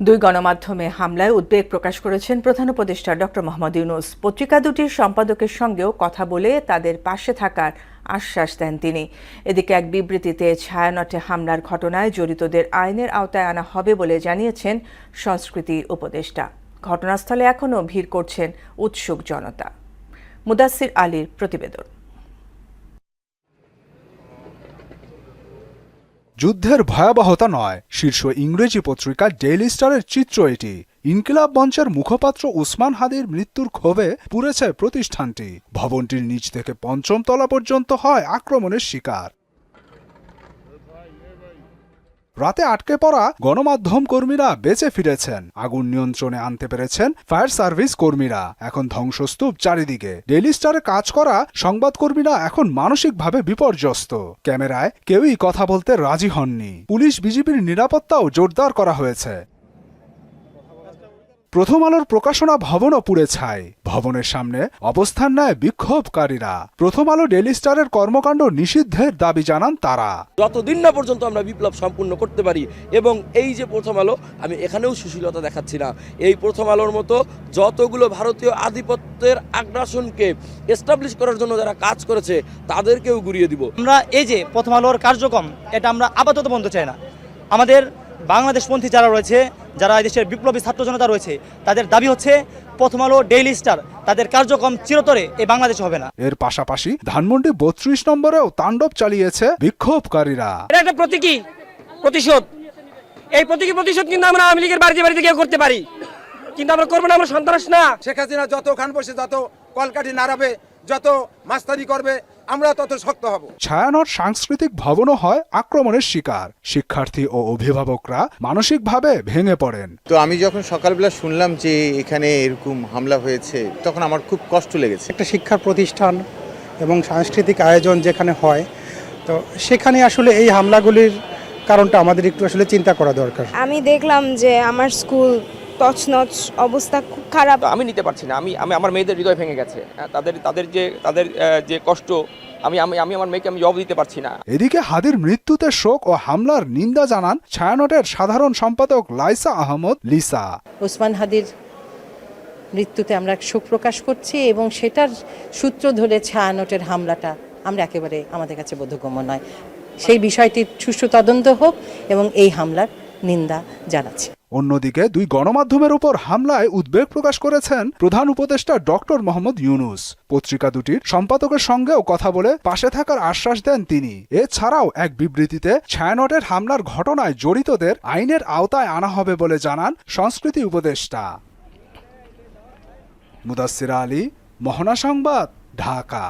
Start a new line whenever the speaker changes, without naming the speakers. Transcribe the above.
দুই গণমাধ্যমে হামলায় উদ্বেগ প্রকাশ করেছেন প্রধান উপদেষ্টা ডক্টর মোহাম্মদ ইউনূস। পত্রিকা দুটির সম্পাদকের সঙ্গেও কথা বলে তাদের পাশে থাকার আশ্বাস দেন তিনি। এদিকে এক বিবৃতিতে ছায়ানটে হামলার ঘটনায় জড়িতদের আইনের আওতায় আনা হবে বলে জানিয়েছেন সংস্কৃতি উপদেষ্টা। ঘটনাস্থলে এখনও ভিড় করছেন উৎসুক জনতা। মুদাসসির আলীর প্রতিবেদন।
যুদ্ধের ভয়াবহতা নয়, শীর্ষ ইংরেজি পত্রিকা ডেইলি স্টারের চিত্র এটি। ইনকিলাব মঞ্চের মুখপাত্র উসমান হাদির মৃত্যুর ক্ষোভে পুড়েছে প্রতিষ্ঠানটি। ভবনটির নিচ থেকে পঞ্চম তলা পর্যন্ত হয় আক্রমণের শিকার। রাতে আটকে পড়া গণমাধ্যম কর্মীরা বেঁচে ফিরেছেন। আগুন নিয়ন্ত্রণে আনতে পেরেছেন ফায়ার সার্ভিস কর্মীরা। এখন ধ্বংসস্তূপ চারিদিকে। ডেইলি স্টারে কাজ করা সংবাদকর্মীরা এখন মানসিকভাবে বিপর্যস্ত। ক্যামেরায় কেউই কথা বলতে রাজি হননি। পুলিশ বিজিবির নিরাপত্তাও জোরদার করা হয়েছে। প্রথম আলোর প্রকাশনা ভবনও পুড়ে ছাই। ভবনের সামনে অবস্থান নেয় বিক্ষোভকারীরা। প্রথম আলো ডেইলি স্টারের কর্মকাণ্ড নিষিদ্ধের দাবি জানান তারা।
যতদিন না পর্যন্ত আমরা বিপ্লব সম্পূর্ণ করতে পারি, এবং এই যে প্রথম আলো, আমি এখানেও সুশীলতা দেখাচ্ছি না, এই প্রথম আলোর মতো যতগুলো ভারতীয় আধিপত্যের আগ্রাসনকে এস্টাবলিশ করার জন্য যারা কাজ করেছে তাদেরকেও গুড়িয়ে দিব।
আমরা এই যে প্রথম আলোর কার্যক্রম, এটা আমরা আপাতত বন্ধ চাই না। আমাদের বাংলাদেশপন্থী যারা রয়েছে, যারা দেশের বিপ্লবী ছাত্র জনতা রয়েছে, তাদের দাবি হচ্ছে প্রথম আলো ডেইলি স্টার তাদের কার্যক্রম চিরতরে এই বাংলাদেশ হবে না।
এর পাশাপাশি ধানমন্ডি ৩২ নম্বরেও তাণ্ডব চালিয়েছে বিক্ষোভকারীরা।
এটা একটা প্রতিশোধ। এই প্রতিশোধ কিন্তু আমরা আওয়ামী লীগের বাড়িতে বাড়িতে গিয়ে করতে পারি, কিন্তু আমরা করবো না। আমরা সন্ত্রাস না।
শেখ হাসিনা যত খান বসে, যত কলকাঠি নাড়াবে, যত মাস্তানি করবে, আমরা তত শক্ত হব।
ছায়ানট সাংস্কৃতিক ভবনও হয় আক্রমণের শিকার। শিক্ষার্থী ও অভিভাবকরা মানসিকভাবে ভেঙে পড়েন।
তো আমি যখন সকালবেলা শুনলাম যে এখানে এরকম হামলা হয়েছে, তখন আমার খুব কষ্ট লেগেছে।
একটা শিক্ষা প্রতিষ্ঠান এবং সাংস্কৃতিক আয়োজন যেখানে হয়, তো সেখানে আসলে এই হামলাগুলির কারণটা আমাদের একটু আসলে চিন্তা করা দরকার।
আমি দেখলাম যে আমার স্কুল তছনছ অবস্থা, খুব খারাপ।
আমি নিতে পারছি না। আমি আমার মেয়েদের হৃদয় ভেঙে গেছে। তাদের যে কষ্ট, আমি আমার মেয়েকে আমি জবাব দিতে পারছি না।
এদিকে হাদির মৃত্যুতে শোক ও হামলার নিন্দা জানান ছায়ানটের সাধারণ সম্পাদক লাইসা আহমদ লিসা।
ওসমান হাদির মৃত্যুতে আমরা শোক প্রকাশ করছি এবং সেটার সূত্র ধরে ছায়ানটের হামলাটা আমরা একেবারে আমাদের কাছে বোধগম্য নয়। সেই বিষয়টির সুষ্ঠু তদন্ত হোক এবং এই হামলার নিন্দা জানাচ্ছি।
অন্যদিকে দুই গণমাধ্যমের উপর হামলায় উদ্বেগ প্রকাশ করেছেন প্রধান উপদেষ্টা ডক্টর মোহাম্মদ ইউনূস। পত্রিকা দুটির সম্পাদকের সঙ্গেও কথা বলে পাশে থাকার আশ্বাস দেন তিনি। এছাড়াও এক বিবৃতিতে ছায়ানটের হামলার ঘটনায় জড়িতদের আইনের আওতায় আনা হবে বলে জানান সংস্কৃতি উপদেষ্টা। মুদাসসির আলী, মোহনা সংবাদ, ঢাকা।